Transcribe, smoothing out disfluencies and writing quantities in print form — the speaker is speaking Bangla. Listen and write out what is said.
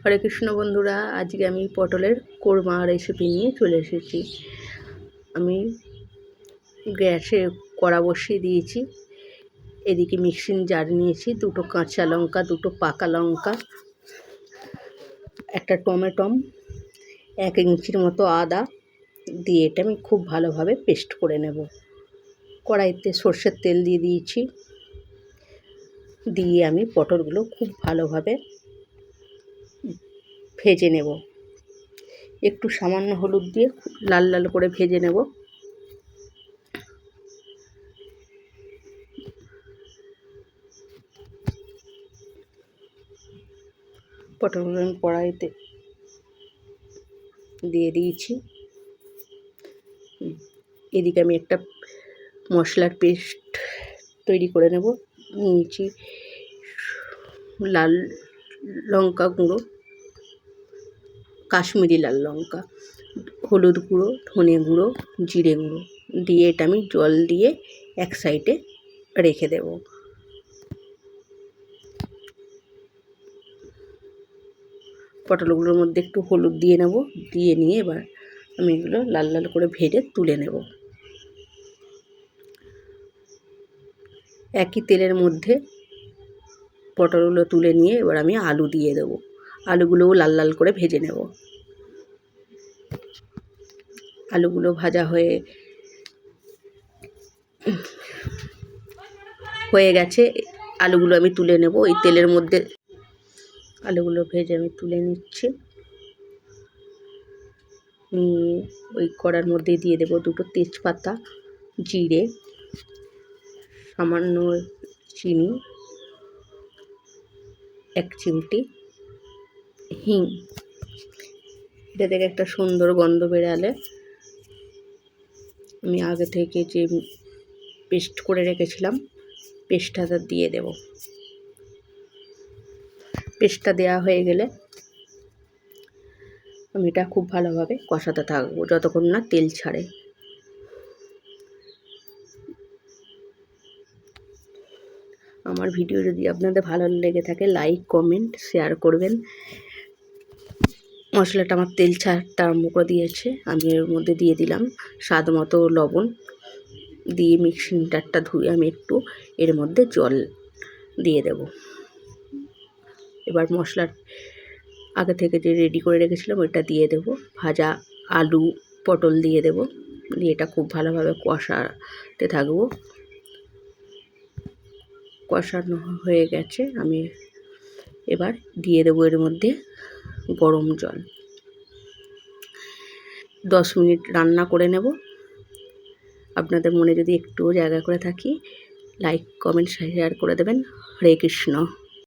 হরে কৃষ্ণ বন্ধুরা, আজকে আমি পটলের কোরমা রেসিপি নিয়ে চলে এসেছি। আমি গ্যাসে কড়া বসিয়ে দিয়েছি। এদিকে মিক্সিং জার নিয়েছি, দুটো কাঁচা লঙ্কা, দুটো পাকা লঙ্কা, একটা টমেটো, 1 ইঞ্চির মতো আদা দিয়ে এটা আমি খুব ভালোভাবে পেস্ট করে নেব। কড়াইতে সর্ষের তেল দিয়ে দিয়েছি, দিয়ে আমি পটলগুলো খুব ভালোভাবে ভেজে নেব। একটু সামান্য হলুদ দিয়ে লাল লাল করে ভেজে নেব। পটলগুলো আমি কড়াইতে দিয়ে দিয়েছি। এদিকে আমি একটা মশলার পেস্ট তৈরি করে নেব। নিয়েছি লাল লঙ্কা গুঁড়ো, কাশ্মীরি লাল লঙ্কা, হলুদ গুঁড়ো, ধনে গুঁড়ো, জিরে গুঁড়ো দিয়ে এটা আমি জল দিয়ে এক সাইডে রেখে দেব। পটলগুলোর মধ্যে একটু হলুদ দিয়ে নেব, দিয়ে নিয়ে এবার আমি এগুলো লাল লাল করে ভেজে তুলে নেব। একই তেলের মধ্যে পটলগুলো তুলে নিয়ে এবার আমি আলু দিয়ে দেব। আলুগুলোও লাল লাল করে ভেজে নেব। আলুগুলো ভাজা হয়ে গেছে। আলুগুলো আমি তুলে নেব। ওই তেলের মধ্যে আলুগুলো ভেজে আমি তুলে নিচ্ছি। নিয়ে ওই কড়ার মধ্যে দিয়ে দেব দুটো তেজপাতা, জিরে, সামান্য চিনি, 1 চিমটি হিং। এটা থেকে একটা সুন্দর গন্ধ বেরালে আমি আগে থেকে যে পেস্ট করে রেখেছিলাম পেস্টটা দিয়ে দেব। পেস্টটা দেওয়া হয়ে গেলে আমি এটা খুব ভালোভাবে কষাতে থাকবো যতক্ষণ না তেল ছাড়ে। আমার ভিডিও যদি আপনাদের ভালো লেগে থাকে লাইক, কমেন্ট, শেয়ার করবেন। মশলাটা আমার তেল ছাড়তে আরম্ভ করে দিয়েছে। আমি এর মধ্যে দিয়ে দিলাম স্বাদ মতো লবণ, দিয়ে মিক্সিং জারটা ধুয়ে আমি একটু এর মধ্যে জল দিয়ে দেব। এবার মশলার আগে থেকে যে রেডি করে রেখেছিলাম ওইটা দিয়ে দেব। ভাজা আলু, পটল দিয়ে দেব। দিয়ে এটা খুব ভালোভাবে কষাতে থাকবো। কষানো হয়ে গেছে। আমি এবার দিয়ে দেবো এর মধ্যে গরম জল। 10 মিনিট রান্না করে নেব। আপনাদের মনে যদি একটুও জায়গা করে থাকি লাইক, কমেন্ট, শেয়ার করে দেবেন। হরে কৃষ্ণ।